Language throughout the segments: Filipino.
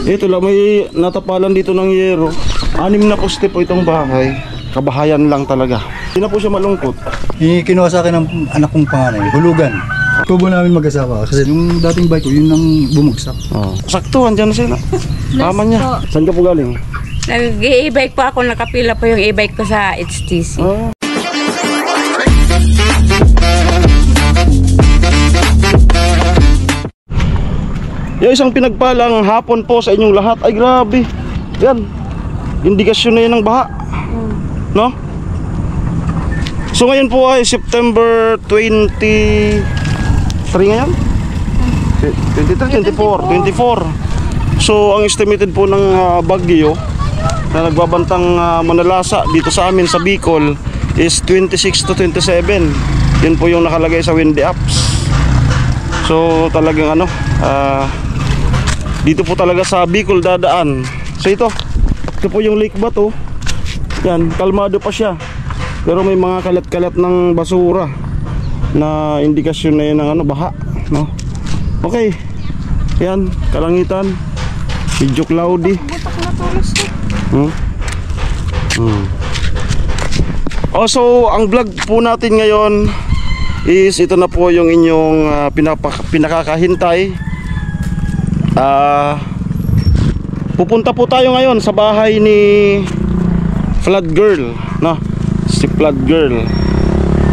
Ito lang, may natapalan dito ng yero. 6 na poste po itong bahay. Kabahayan lang talaga. Hindi na po siya malungkot. Kinuha sa akin ng anak kong panganay, hulugan. Tubo namin mag-asawa kasi yung dating bike ko, yun ang bumagsak. Sakto, andyan na sila. Tama niya. Saan ka po galing? Nag-e-bike po ako, nakapila po yung e-bike ko sa HTC. Yung isang pinagpalang hapon po sa inyong lahat. Ay grabe. Yan. Indikasyon na yan ng baha. No? So ngayon po ay September 23 ngayon? 23, 24. So ang estimated po ng bagyo na nagbabantang manalasa dito sa amin sa Bicol is 26 to 27. Yun po yung nakalagay sa windy apps. So talagang dito po talaga sa Bicol dadaan. So ito po yung Lake Bato. Yan, kalmado pa siya. Pero may mga kalat-kalat ng basura na indikasyon na yun ng baha, no? Okay. Yan, kalangitan. Medyo cloudy. So ang vlog po natin ngayon is ito na po yung inyong pinakakahintay. Pupunta po tayo ngayon sa bahay ni Flood Girl, no? Si Flood Girl.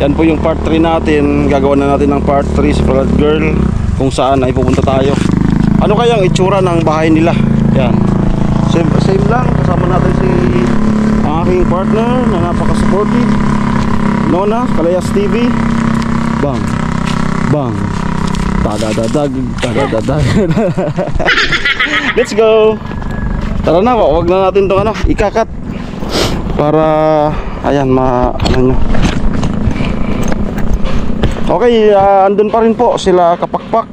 Yan po yung part 3 natin. Gagawa na natin ng part 3 si Flood Girl, kung saan ay pupunta tayo. Ano kaya ang itsura ng bahay nila? Yan. Same lang. Kasama natin si ang aking partner na napaka-supportive, Nona, Kalayas TV. Bang. Bang. Tadadadag. Tadadadag. Let's go. Tara na, wag na natin itong ikakat para ayan nyo. Okay, andun pa rin po sila kapakpak,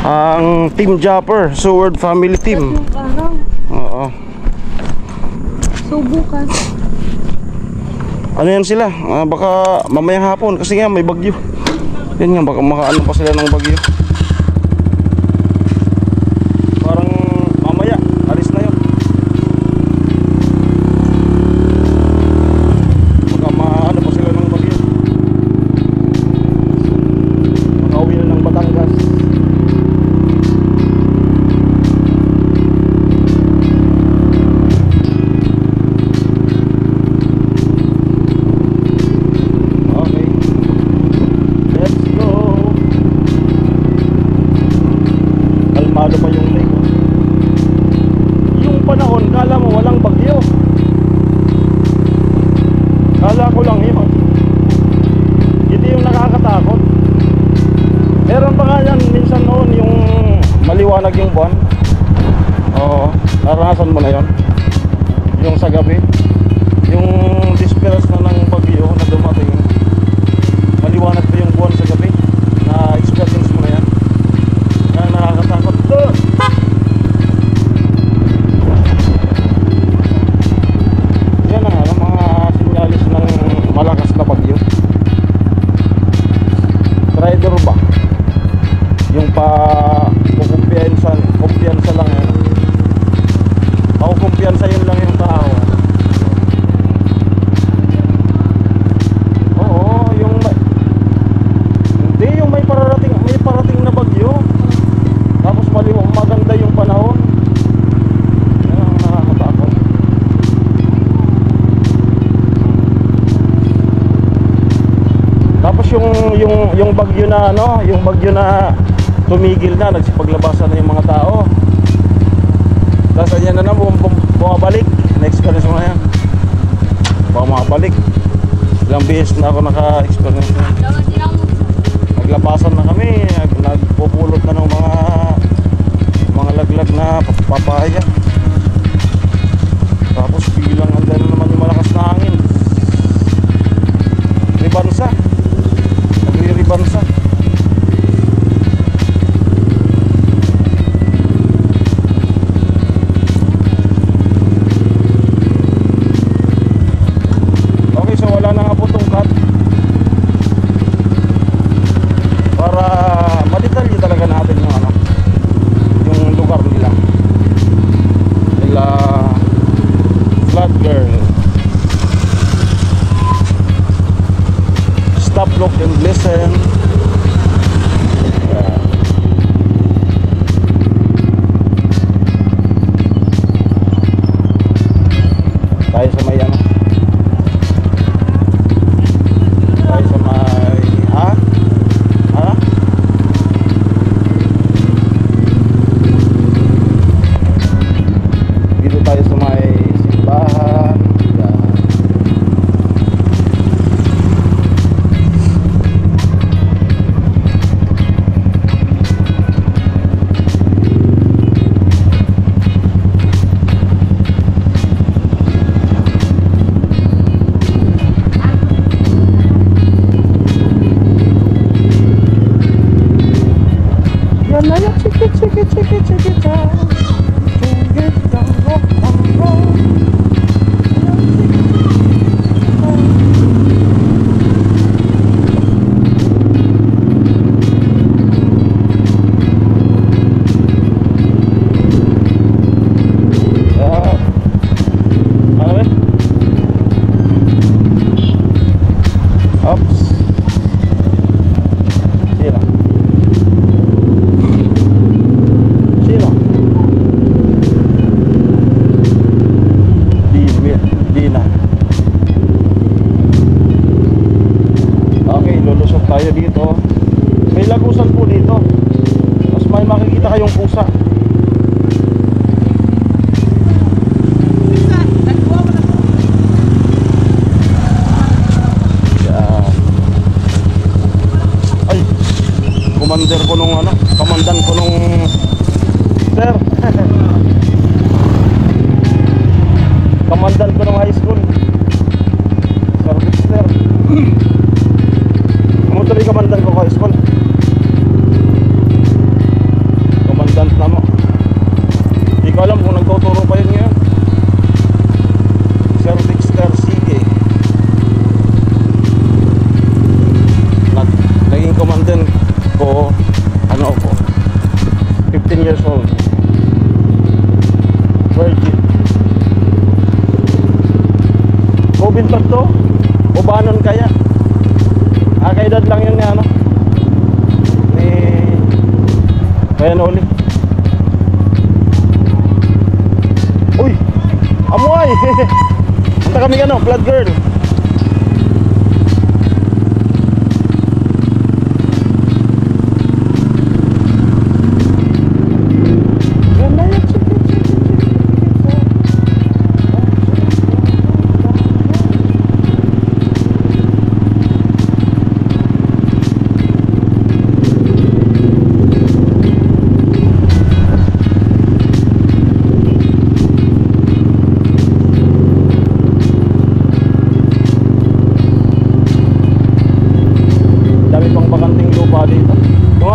ang Team Japper, Seward Family Team. Oo. So bukas ano yan sila? Baka mamayang hapon kasi nga may bagyo. Yan nga, baka makaano pa sila ng bagyo. Parang mamaya alis na yun. Baka maano pa sila ng bagyo. Makauwi na ng Batangas. Maliwanag yung buwan. Oo, naranasan mo na yon. Yung sa gabi, yung disperas na ng bagyo na dumating, maliwanag pa yung buwan sa gabi. Na-experience mo na yan. Kaya nakakatakot. Yan na nga, mga sinyalis ng malakas na bagyo. Rider ba? Yung kumpiyansa lang yan. Kumpiyansa yun lang yung tao. Oo, hindi yung may parating na bagyo. Tapos maganda yung panahon. Yan ang nakakatakot. Tapos yung bagyo na yung bagyo na tumigil na, nagsipaglabasan na yung mga tao. Tapos yan na bumabalik. Na-experience mo na yan. Bumabalik. Ilang beses na ako naka-experience na. Naglabasan na kami. Nagpupulot na ng mga laglag na papaya. Tapos bilang anday na naman yung malakas na hangin. Ribansa. Nagri-ribansa. Baliktad to. Ubanon kaya. Kaedad lang yun ni ano. Ni kaya na uli. Uy! Amoy! Punta kami ano, Flood Girl.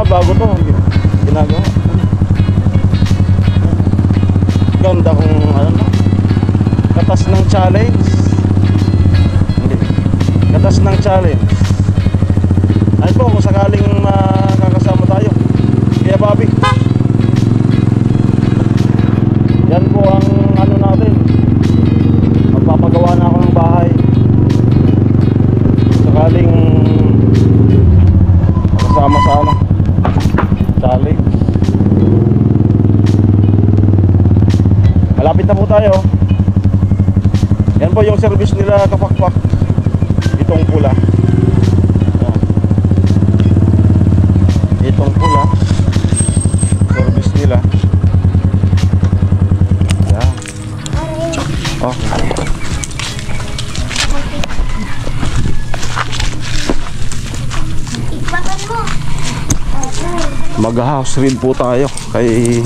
Bago to, ginagawa. Ganda kung ano no? Katas ng challenge. Hindi. Katas ng challenge. Ay po kung sakaling makakasama tayo. Kaya Bobby. Yan po ang ano natin. Magpapagawa na ako ng bahay. Sakaling kasama sa ano challenge. Malapit na po tayo. Yan po yung service nila kapakpak. Itong pula. Yan. Itong pula service nila. Yan. Oh. Mag-house read po tayo kay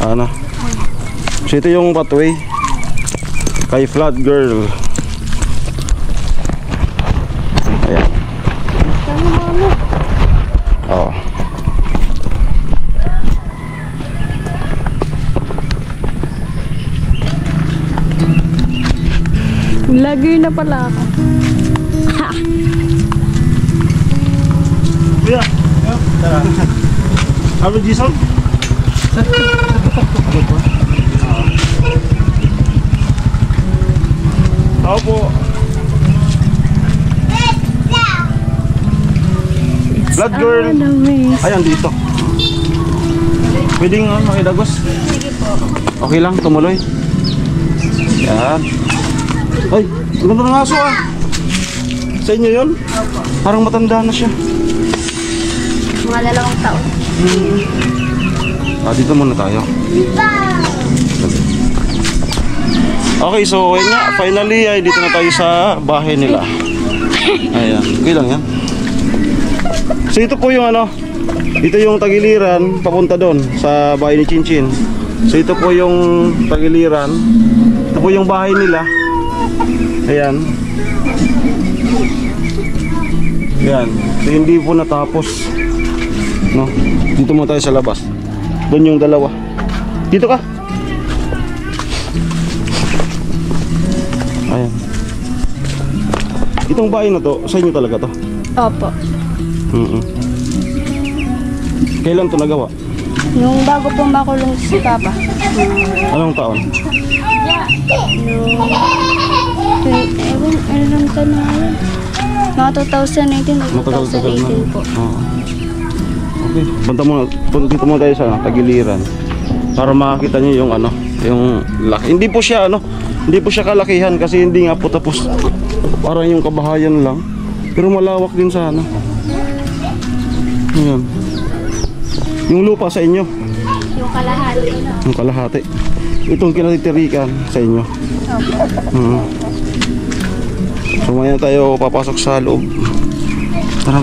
ano. So ito yung pathway kay Flood Girl. Ayan. Oh. Lagi na pala ako. Kuya, tara. Ano Jason? Tao po. Blood Girl. Ayan dito. Pwedeng makidagos? Sige po. Okay lang, tumuloy. Yan. Ay, ganda ng aso ah. Sa inyo yun? Parang matanda na siya. Mga 2 taon. Dito muna tayo. Okay, so yun nga, finally ay dito na tayo sa bahay nila. Ayan, okay lang yan. So ito po yung ano, ito yung tagiliran papunta doon sa bahay ni Chinchin. So ito po yung tagiliran. Ito po yung bahay nila. Ayan. Ayan, so hindi po natapos. No, dito muna tayo sa labas. Doon yung dalawa. Dito ka. Ayan. Itong bahay na to, sa inyo talaga to? Opo. Kailan to nagawa? Nung bago pong makulong si Papa. Anong taon? Anong taon na yun? Mga 2019 o Matagal-tagal na. 2018 po. Oo. Okay, punta muna tayo sa tagiliran para makakita niyo yung ano, yung laki. Hindi po siya ano, hindi po siya kalakihan kasi hindi nga po tapos. Parang yung kabahayan lang. Pero malawak din sa ano. Ayan. Yung lupa sa inyo. Yung kalahati. Yung kalahati. Itong kinatitirikan sa inyo. So maya tayo papasok sa loob. Tara.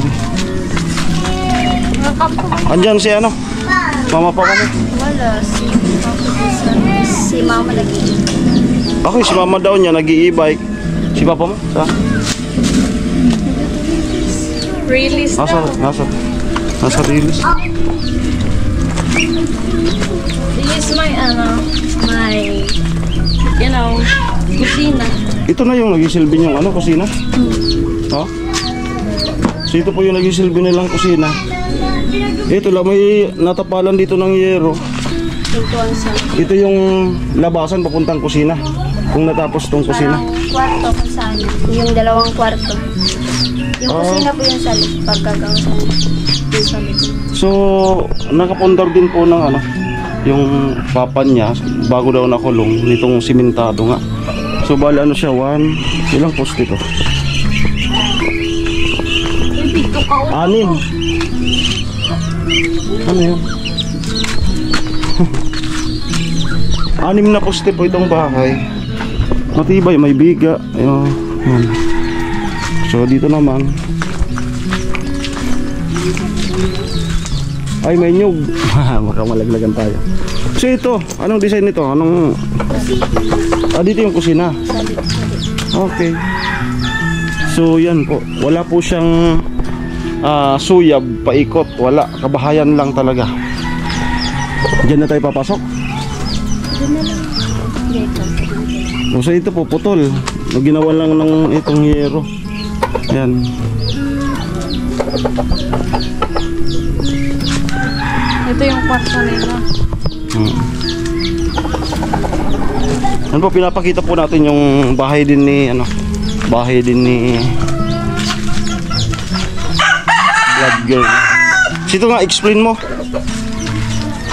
Andyan si ano? Mama pa kami. Wala. Si Mama nag-iibig. Ako si Mama daw niya nag-i-e-bike. Si Papa mo? Sa? Release Nasa release. This is my kusina. Ito na yung nagisilbi niyong ano, kusina? Ha? So ito po yung nagisilbi nilang kusina. Ito lang, may natapalan dito ng yero. pintuan sa Ito yung labasan papuntang kusina. Kung natapos tong kusina. parang kwarto kung saan. Yung dalawang kwarto. Yung Oh. kusina po yung sa pagkagawa sa yung sa likod. So, nakapundar din po ng ano, yung papa niya bago daw nakulong nitong simentado nga. So, bali ano siya, ilang poste to? 6. Ano yun? 6 na poste po itong bahay. Matibay, may biga. Ayun. Yan. So, dito naman. Ay, may nyug. Makamalaglagan tayo. So, ito. Anong design nito? Dito yung kusina. Okay. So, yan po. Wala po siyang suyab, paikot. Wala. Kabahayan lang talaga. Diyan na tayo papasok. So, ito po, putol. Ginawa lang ng itong yero. Yan. Ito yung kwarto nila. Ano po, pinapakita po natin yung bahay din ni Blood Girl. Sito nga, explain mo.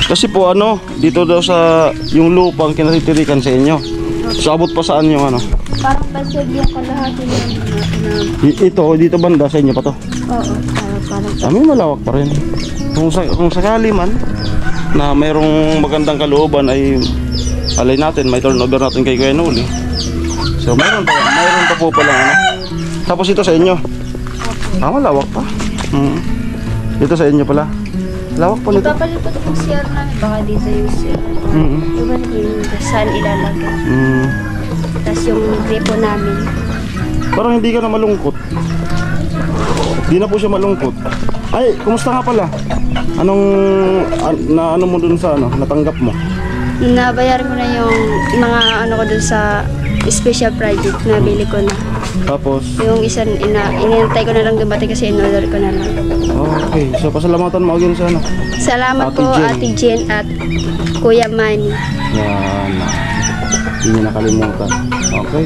Kasi po dito daw sa yung lupang kinatitirikan sa inyo. So abot pa saan yung Parang pasag yung kalahati ng Ito, dito banda sa inyo pa to. oo, parang May malawak pa rin. Kung sakali man na mayroong magandang kalooban ay alay natin, may turnover natin kay Kuya Noli. So mayroon pa po pala Tapos ito sa inyo. Malawak pa. Ito sa inyo pala. Lawak pa nito. ipapalipat yung CR namin. Baka dito yung CR. Diba yung saan ilalagay. Tapos yung gripo namin. Parang hindi ka na malungkot. Hindi na po siya malungkot. Ay, kumusta nga pala? Ano mo dun sa natanggap mo? Nabayaran ko na yung mga ko dun sa special project na bili ko na. Tapos, Yung isa, inintay ko na lang dumating kasi in-order ko na lang. okay. So, pasalamatan mo again sa Salamat Ate po Jen. Ate Jen at Kuya Manny. Yan. Hindi niya nakalimutan. Okay.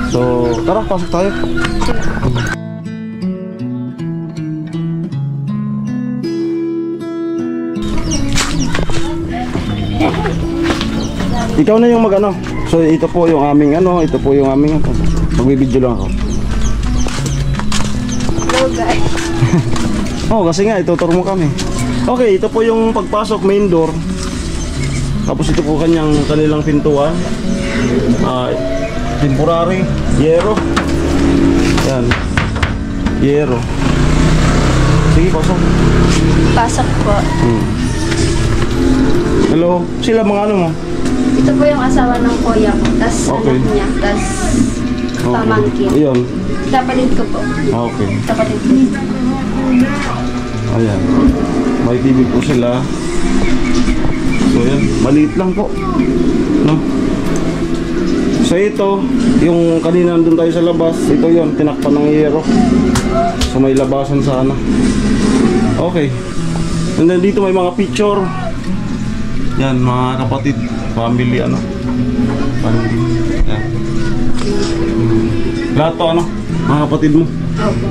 So, tara, pasok tayo. Ikaw na yung So, ito po yung aming magbibideo lang ako. Hello guys. Kasi nga, ituturo mo kami. Okay, ito po yung pagpasok, main door. Tapos ito po kanilang pintuan. Temporary, yero. Yan. Yero. Sige, pasok. Pasok po. Hello, sila mga mo? Ito po yung asawa ng kuya ko. Tas Okay. anak niya. Tas pamangkin. Ayan. Kapatid ko po. Okay. Kapatid ko. Ayan. May TV po sila. So yan, maliit lang po. No? So ito, yung kanina nandun tayo sa labas, ito yon tinakpan ng yero. So may labasan sana. Okay. And then dito may mga picture. Yan, mga kapatid, family family. Yan. Lahat to mga kapatid mo. Opo.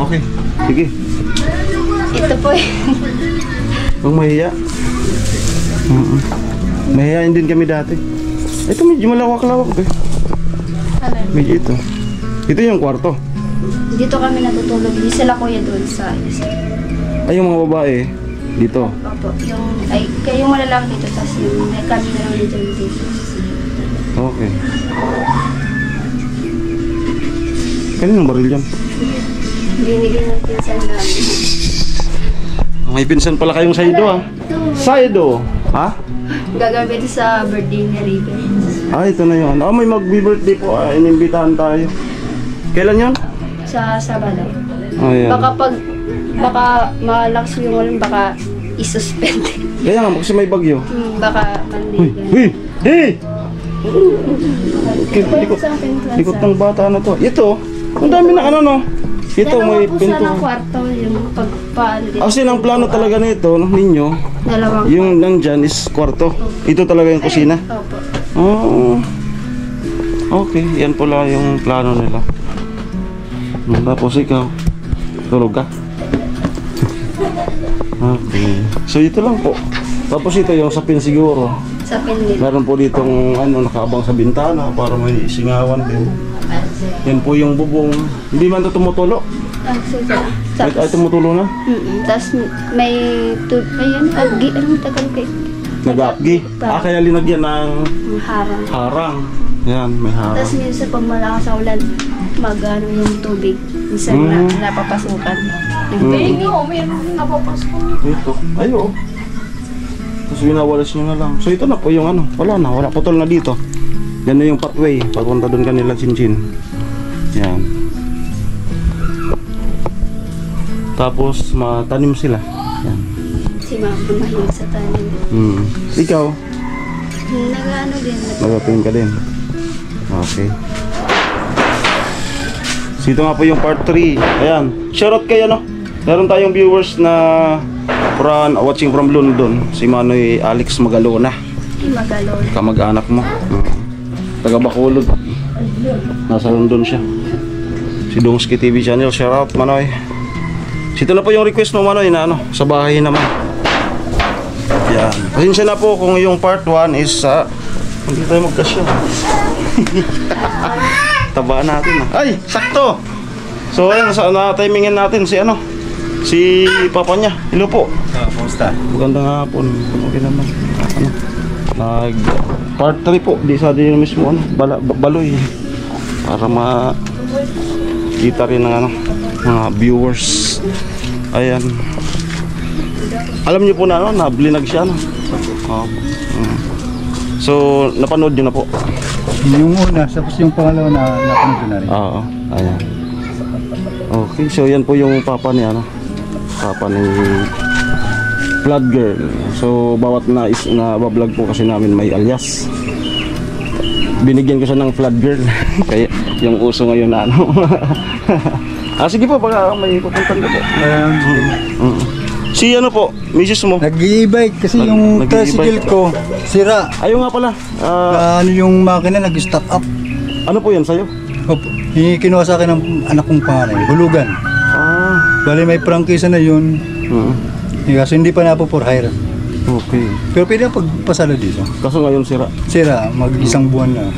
Okay, sige. Ito po Huwag mahiya. Mahihain din kami dati. Ito medyo malawak-lawak Medyo ito. Ito yung kwarto. Dito kami natutulog. Di sila kuya doon sa isa. Ay, yung mga babae dito. Opo. Yung malalaki dito. Tapos yung kami na lang dito. Okay. Kaninong baril yan? Binigyan ng pinsan namin. May pinsan pala kayong Saido Saido? Ha? Gagamit sa birthday ni Riven. Ito na yun. May mag-birthday po. Inimbitahan tayo. Kailan yun? Sa Sabado. Ayan. Baka malakas yung ulan, baka isuspend. Kaya nga, kasi may bagyo. Baka Monday. Hey! Likot ng bata na to. Ito, ang dami na Ito may po siya ng pinto. kwarto, yung pagpalit. Kasi ang plano talaga nito ninyo, Dalawang yung nandyan is kwarto. Ito talaga yung kusina. Opo. Oh. Okay, yan pala yung plano nila. Tapos ikaw, tulog ka? Okay. So ito lang po. Tapos ito yung sapin siguro. Sa pinlit. Meron po ditong ano, nakaabang sa bintana para may singawan din. Yan po yung bubong. Hindi man ito tumutulo. Ay, tumutulo na? Tapos may ayun, aggi, anong tagal kayo? Nag-upgi. Kaya linagyan ng Harang. harang. Yan, may harang. Tapos minsan pag malakas sa ulan, mag-ano yung tubig. Minsan napapasukan. Ito. Ayo. Tapos winawalas nyo na lang. So ito na po yung ano. Wala putol na dito. Yan na yung pathway. Papunta doon kanila Chinchin. Yan. Tapos matanim sila. Yan. Si mama mahilig sa tanim. Ikaw, Nag-ano din. nagating ka din. Okay. So ito nga po yung part 3. Ayan. Shoutout kayo no. Meron tayong viewers na watching from London. Si Manoy Alex Magalona. Magalon. Kamag-anak mo. Taga Bacolod. Nasa London siya. Si Dongski TV channel. Shoutout Manoy. Ito na po yung request mo Manoy na ano, sa bahay naman. Yan. Pasensya na po kung yung part 1 is hindi tayo magkasya. Tabaan natin. Ay, sakto. So ayan, na-timingin natin si ano, si papa niya. Hello po. Kumusta? Magandang hapon. Okay naman. Ano? Part 3 po. Di sa din mismo ano, baloy. Para kita rin ng ano, mga viewers. Ayan. Alam niyo po na ano, nablinag siya no. So, napanood niyo na po. Yung una, tapos yung pangalawa na napanood ko na rin. Oo, ayan. Okay, so yan po yung papa ni ano. Papa ni Vlog Girl. So, bawat na-vlog po kasi namin may alias. Binigyan ko siya ng Vlog Girl. Kaya yung uso ngayon na ano. Sige po, baka may pupuntan ka po. Si ano po, misis mo? Nag-i-bike kasi yung tricycle ko sira. Ayaw nga pala. Ano yung makina nag-stop up. Ano po yan sa'yo? Opo. Kinuha sa akin ng anak kong panganay, hulugan. Bali may prangkisa na yun. Kasi hindi pa napo for hire. Okay. Pero pwede na pagpasalo dito. Kaso ngayon sira. Sira, mag-isang buwan na.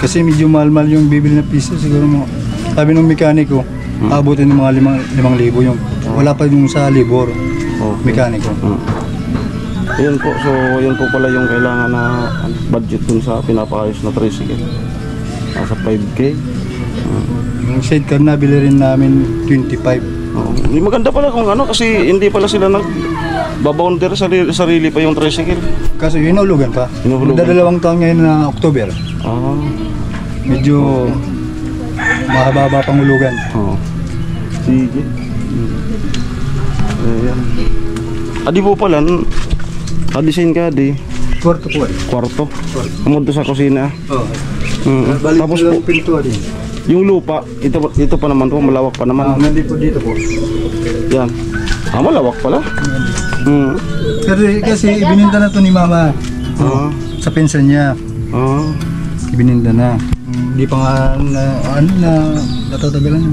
Kasi medyo mahal-mahal yung bibili na piso. Siguro mo, sabi ng mekaniko, abutin ng mga 5,000 yung wala pa yung sa libor. Mekaniko. Yun po, so yun po pala yung kailangan na budget dun sa pinapakayos na tricycle. Nasa 5K. Yung sidecar na bili rin namin 25. Hindi maganda pala kung ano kasi hindi pala sila nag-bounder sarili pa yung tricycle. Kaso hinulugan pa. Hinulugan. Magdadalawang taon ngayon na October. Medyo mahaba pang hulugan. Sige. Ayan. Adi po pala, design ka di. Kwarto po eh. Kwarto. Kumunto sa kusina. Tapos po, pinto din. yung lupa, ito pa naman po, malawak pa naman. Nandito po dito po. Yan. Malawak pala. Kasi ibininta na to ni mama. Sa pension niya. Ibininta na. Hindi pa nga natatagalan.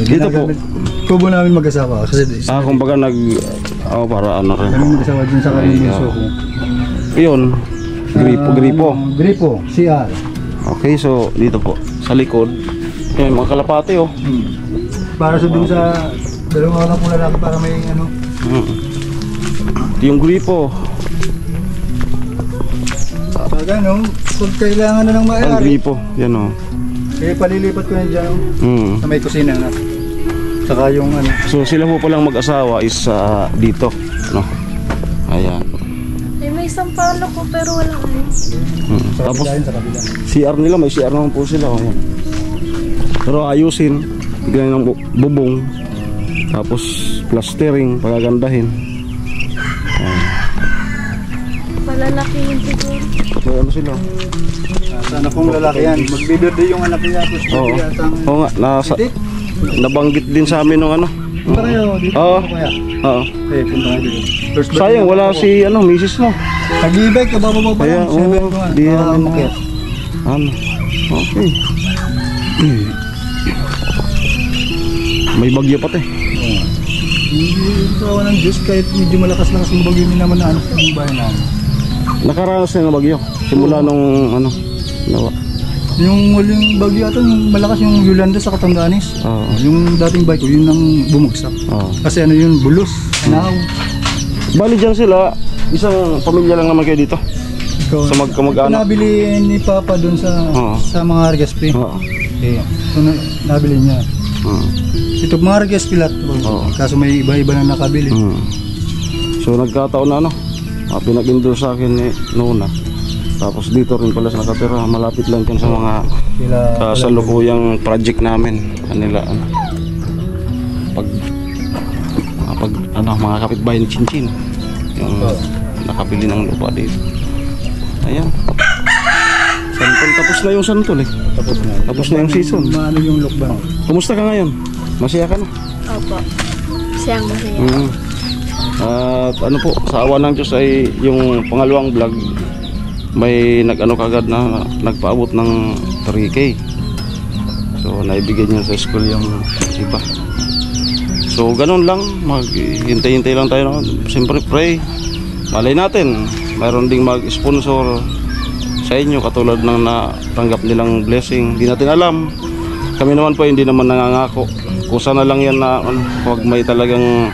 Dito po. Kubo namin mag-asawa. Kasi Kumbaga para ano rin. kami mag-asawa dun sa kanyang bunso ko. Yun. Gripo. Gripo, CR. Okay, so dito po. Sa likod. Yan, mga kalapate oh. Para sa dun sa dalawang anak po lalaki para may ano. Ito yung gripo. Pag ano, kung kailangan na ng Ang may-ari. gripo. Yan oh. Kaya palilipat ko na dyan sa may kusina na. Saka yung ano. So sila po palang mag-asawa is dito. No? Ayan. May isang palo ko pero walang ano. Sa Tapos kabila yun, sa kabila. CR nila, may CR naman po sila. Ayan. Pero ayusin. Bigyan ng bubong. Tapos plastering, pagagandahin. Malalakihin siguro. May ano sila. Sana kung lalaki yan. Magbibirde yung anak niya. Tapos Oo. yata ang... Oo nga, Hindi. nabanggit din sa amin nung ano. Punta kayo. Dito Oo. kaya. Oo. Eh, punta kayo dito. First birthday Sayang, na wala ako. si ano, misis mo. Nag-e-bike ka, bababa pa Kaya, lang. oo, 7 ko nga. di namin umakyat. Ano? Okay. May bagyo pati. Oo. Hindi tawa ng Diyos kahit medyo malakas-lakas yung bagyo niya naman na ano yung bahay namin. Nakaranas na ng bagyo. Simula nung ano, nawa. Yung huling bagyo ata, yung malakas yung Yolanda sa Katanganis. Oo. Yung dating bike ko, yun ang bumagsak. Oo. Kasi ano yun, bulos. Now, Bali dyan sila, isang pamilya lang naman kayo dito. ikaw, Sa magkamag-anak. nabili ni Papa doon sa Oo. sa mga Regaspi. Oo. Eh, ito nabili niya. Ito mga Regaspi lahat. Oo. Kaso may iba-iba na nakabili. So nagkataon na ano, pinag-endorse sa akin ni Nona. Tapos dito rin pala sa nakatira, malapit lang dyan sa mga Sila, kasalukuyang project namin. Kanila ano, pag ano, mga kapitbahay ni Chinchin. Yung nakabili ng lupa dito. Ayan. Santol, tapos na yung santol eh. Tapos na yung season. Maano yung look ba? Kumusta ka ngayon? Masaya ka na? Opo. Siyang masaya. At ano po, sa awa ng Diyos ay yung pangalawang vlog may nag-ano kagad na nagpaabot ng 3K. So naibigay niya sa school yung iba. So ganun lang, maghintay-hintay lang tayo na. Siyempre pray. Malay natin, mayroon ding mag-sponsor sa inyo katulad ng natanggap nilang blessing. Hindi natin alam. Kami naman po hindi naman nangangako. Kusa na lang yan na pag may talagang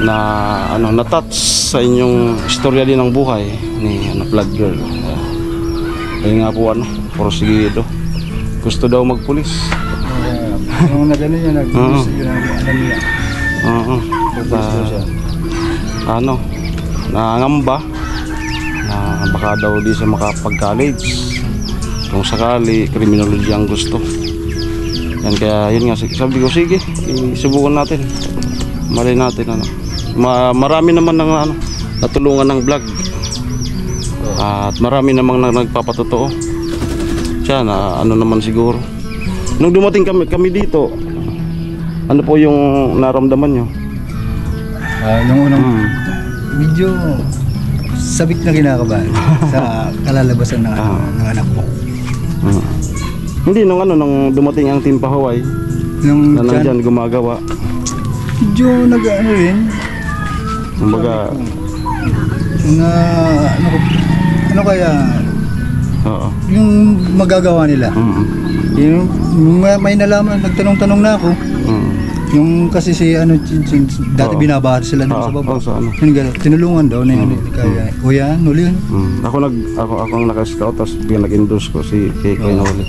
na ano na-touch sa inyong istorya din ng buhay ni ano, vlog girl. Ayun nga po ano, porsigido. Gusto daw magpulis. Yung nagano niya, nag-gusto yun ang ano niya. Oo. Ano, nangamba na baka daw di siya makapag-college. Kung sakali, criminology ang gusto. Yan kaya yun nga, sabi ko sige, isubukan natin. Malay natin ano. Marami naman ng ano, natulungan ng vlog. At marami namang nagpapatotoo. Siya na ano naman siguro. Nung dumating kami dito, ano po yung naramdaman nyo? Nung unang medyo sabik na kinakabahan sa kalalabasan ng, ng anak ko. Hindi, nung dumating ang Team Pahawaii Nung na nandyan gumagawa. medyo nag-ano rin. Kumbaga, Na ano kaya oo. yung magagawa nila. Yung may nalaman, nagtanong-tanong na ako. Yung kasi si ano dati Oo. binabahad sila doon sa baba. Sa ano? Yung gano'n, tinulungan daw na yun. Kaya, o yan, huli yun. Ako ang naka-scout, tapos biglang nag-endorse ko si Kay Noli.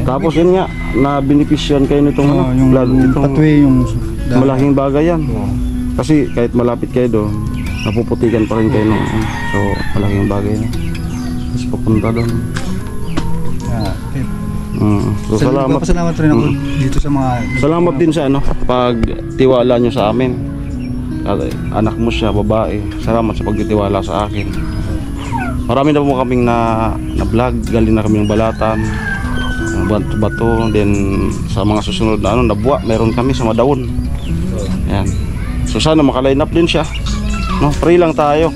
Tapos yun nga, na beneficyan kayo nitong Oo, yung vlog, itong pathway, yung malaking bagay yan. Kasi kahit malapit kayo doon, napuputikan pa rin kayo nung so malaking bagay na. Tapos papunta doon. So salamat. Salamat rin ako dito sa mga... Salamat din sa ano, pagtiwala nyo sa amin. Anak mo siya, babae. Salamat sa pagtitiwala sa akin. Marami na po kaming na vlog, galing na kami ng Balatan, bato, then sa mga susunod na ano, nabuwa, meron kami sa Madaon. Yan. So sana makaline up din siya. No, pray lang tayo.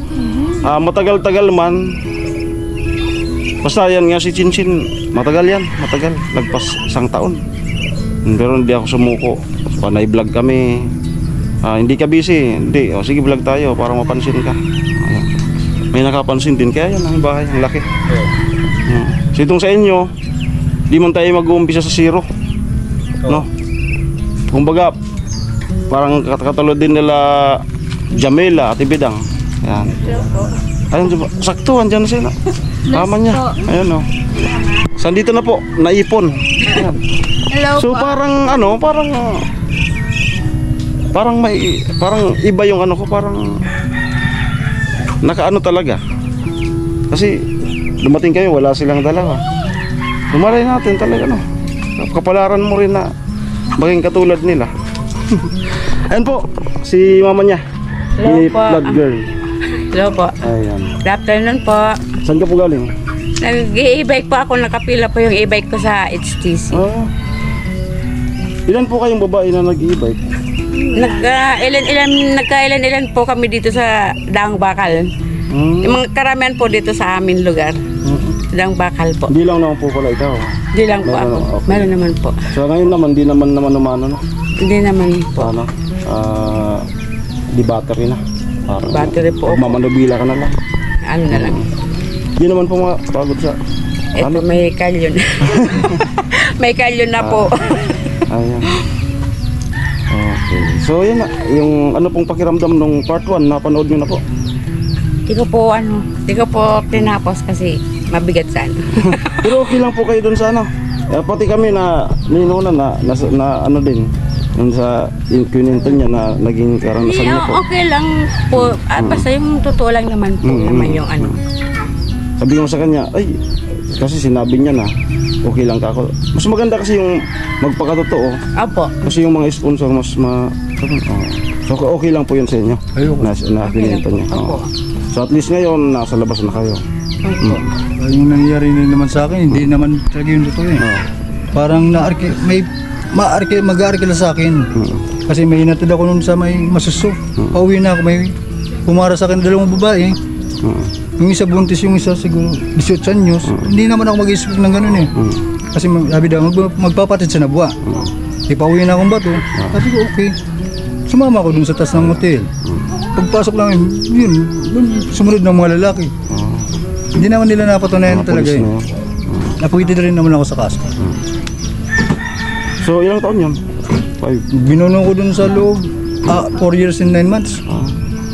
Matagal-tagal man. Basta yan nga si Chinchin, matagal yan, matagal. Lagpas 1 taon. Pero hindi ako sumuko. Panay vlog kami. Hindi ka busy. Hindi. O sige, vlog tayo para mapansin ka. Ayan. May nakapansin din. Kaya yan ang bahay, ang laki. So itong sa inyo, di man tayo mag-uumpisa sa zero. No? Kumbaga, parang katulad din nila Jamela at Ibidang. Yan. Ayun, sakto, andyan na sila. Tama niya. Ayun o. Saan dito na po? Naipon. Ayan. Hello So po. parang ano, parang iba yung ano ko, parang nakaano talaga. Kasi dumating kayo, wala silang dalawa. Lumalay natin talaga, no. Kapalaran mo rin na maging katulad nila. Ayan po, si mama niya. Hello Ni po. Vlog Girl. Hello po. Ayan. Good afternoon po. Saan ka po galing? Nag-e-bike po ako, nakapila po yung e-bike ko sa HTC. Ah. Ilan po kayong babae na nag-e-bike? Nagkailan-ilan po kami dito sa Daang Bakal. Yung mga karamihan po dito sa aming lugar. Daang Bakal po. Hindi lang naman po pala ikaw. Hindi lang po Meron, ako. okay. Meron naman po. So ngayon naman, di naman umano, no? Hindi naman po. Paano? Di battery na. Parang Battery po. mamanubila ka na lang. Ano na lang. Di naman po pagod sa... Ito may kalyon. May kalyon na po. Ayan. Okay. So yun na, yung ano pong pakiramdam nung part 1, napanood nyo na po. Di ko po tinapos kasi mabigat sana. Pero okay lang po kayo dun sa ano. Pati kami na ninuna na ano din. Yung sa kininto niya na naging karanasan niya po. Okay lang po. Basta yung totoo lang naman po naman yung ano. Sabi ko sa kanya, ay, kasi sinabi niya na okay lang ka ako. Mas maganda kasi yung magpakatotoo. Opo. Kasi yung mga sponsor mas so okay lang po yun sa inyo. Ayoko. Na kininto niya. Opo. So at least ngayon nasa labas na kayo. Opo. Yung nangyayari na naman sa akin, hindi naman talaga yung totoo eh. Parang mag-aarkila sa akin. Kasi may hinatid ako nun sa may masuso. Pauwi na ako, may pumara sa akin 2 babae. Yung isa buntis, yung isa siguro 18 anyos. Hindi naman ako mag-isip ng ganun eh. Kasi sabi daw, magpapatid sa Nabua. Ipauwi na akong bato. Sabi ko, okay. Sumama ako dun sa taas ng hotel. Pagpasok lang yun, sumunod ng mga lalaki. Hindi naman nila napatunayan Mga talaga pulis eh. na yun. Napagitid rin naman ako sa kaso. So ilang taon yun? 5. Binuno ko dun sa loob, 4 years and 9 months.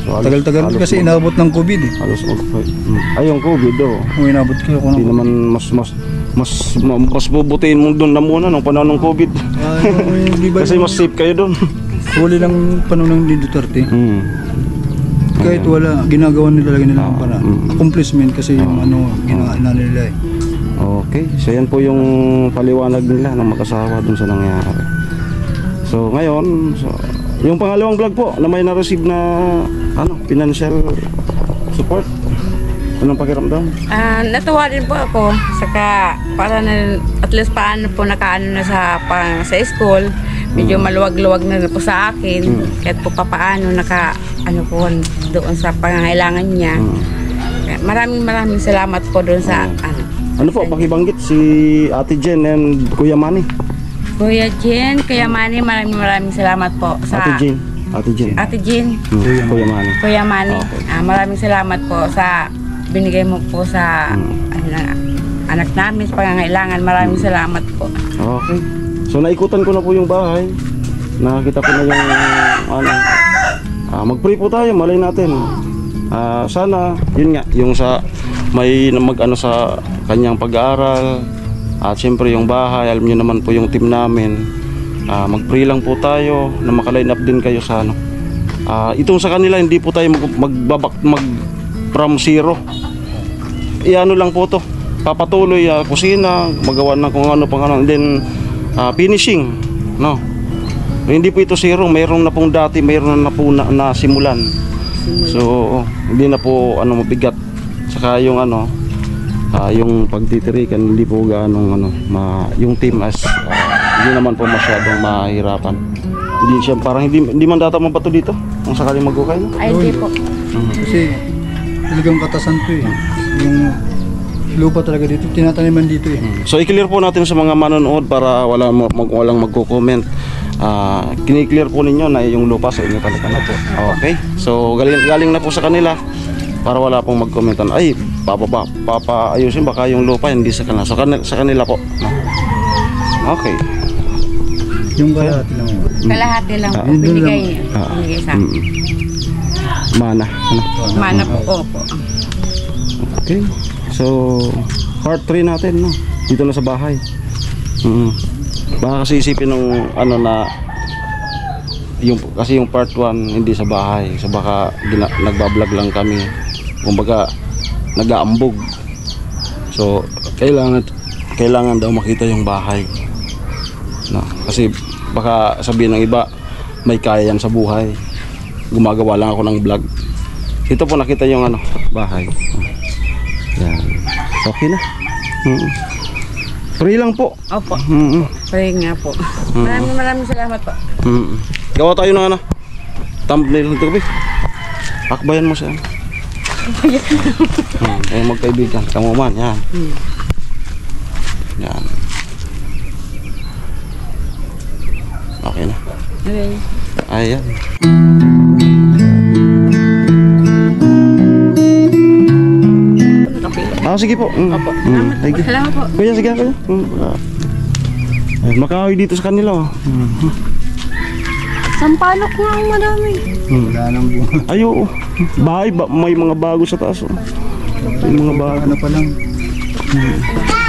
So, Tagal-tagal kasi inabot ng COVID eh. Halos ay yung COVID Inabot ko Hindi naman mas bubutihin mo doon na muna nung panahon ng COVID. Kasi mas safe kayo doon. Huli lang panahon ng Duterte. Kahit wala, ginagawa nila talaga nila para accomplishment kasi yung ano, ginagawa nila eh. Okay, so yan po yung paliwanag nila ng mag-asawa dun sa nangyari. So ngayon, yung pangalawang vlog po na may na-receive na financial support. Anong pakiramdam? Natuwa din po ako. Saka para na at least paano po nakaano na sa school. Medyo maluwag-luwag na po sa akin. Kahit po papaano ano po doon sa pangangailangan niya. Maraming salamat po doon sa Ano po, pakibanggit si Ate Jen and Kuya Manny. Kuya Jen, Kuya Manny, maraming salamat po sa Ate Jen. Kuya Manny. Kuya Manny. Okay. Maraming salamat po sa binigay mo po sa anak namin sa pangangailangan. Maraming salamat po. Okay. So naikutan ko na po yung bahay. Nakita ko na yung mag-pray po tayo, malay natin. Sana yun nga, yung sa may mag-ano sa kanyang pag-aaral at siyempre yung bahay, alam niyo naman po yung team namin. Mag-pray lang po tayo na maka-line up din kayo sa itong sa kanila, hindi po tayo from zero. Iano lang po to, papatuloy kusina, magawa ng kung ano pang ano, and then finishing, no. Hindi po ito zero, mayroon na pong dati, mayroon na po na simulan. So hindi na po mabigat. Saka yung yung pagtitirikan hindi po gaano yung team as hindi naman po masyadong mahirapan. Hindi siya parang hindi man data mabato dito kung sakaling mag-ukay, no? Ay, hindi po. Kasi talagang katasan to eh. Yung lupa talaga dito, tinataniman dito eh. So i-clear po natin sa mga manonood para walang magko-comment. Kini-clear po ninyo na yung lupa sa inyo talaga na po. Okay? So galing na po sa kanila para wala pong mag-commentan. Ay, papaayusin baka yung lupa hindi sa kanila. So sa kanila po. No? Okay. Yung kalahati lang yun. Kalahati lang po. Yun Binigay sa akin. Mana. Mana po. Opo. Okay. So part 3 natin, no? Dito na sa bahay. Baka kasi isipin ng kasi yung part 1 hindi sa bahay. So baka nagbablog lang kami. Kumbaga nag-aambog. So kailangan daw makita yung bahay. No, kasi baka sabihin ng iba may kaya yan sa buhay. Gumagawa lang ako ng vlog. Ito po nakita yung bahay. Yan. Okay na. Pray lang po. Opo. Mm. Pray nga po. Maraming salamat po. Gawa tayo ng ano? Thumbnail nito gabi. Akbayan mo siya. Ay magkaibigan. Kamu man, yan. Yan. Okay na. Okay. Ayan. Sige po. Opo. Thank you. Salamat po. Kuya, sige kuya. Makahoy dito sa kanila. Sampalok nga ang madami. Wala nang bunga. Ayo. Bahay, may mga bago sa taas. May mga bago. Ano pa lang.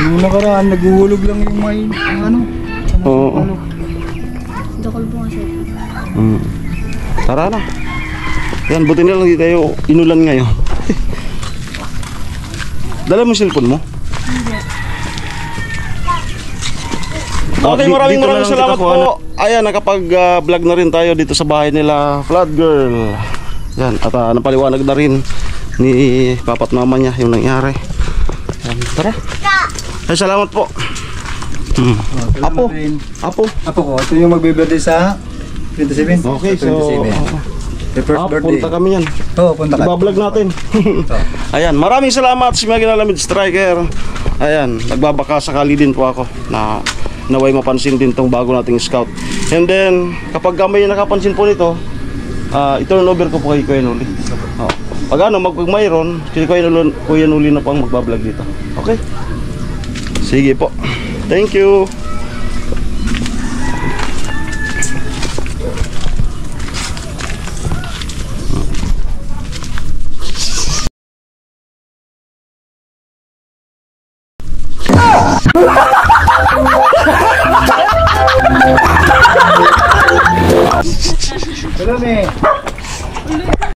Nung nakaraan, naguhulog lang yung may, ano. Oo. Dokol bunga siya. Tara na. Yan, buti na lang hindi tayo inulan ngayon. Dala mo yung cellphone mo? Okay, maraming salamat po. Ayan, nakapag-vlog na rin tayo dito sa bahay nila Flood Girl. Yan, at napaliwanag na rin ni papa't mama niya yung nangyari. Yan, tara. Ay, salamat po. Apo. Apo ko, ito yung magbe-birthday sa 27. Okay, so 27. The first birthday. punta kami yan. Oo, punta ka. Ibablog natin. Ayan, maraming salamat si Mga Ginalamid Striker. Ayan, nagbabaka sakali din po ako na naway mapansin din tong bago nating scout. And then, kapag may nakapansin po nito, i-turn over ko po kay Kuya Nuli. Pag ano, pag mayroon, si Kuya Nuli na po ang magbablog dito. Okay? Sige po. Thank you. Hello, me.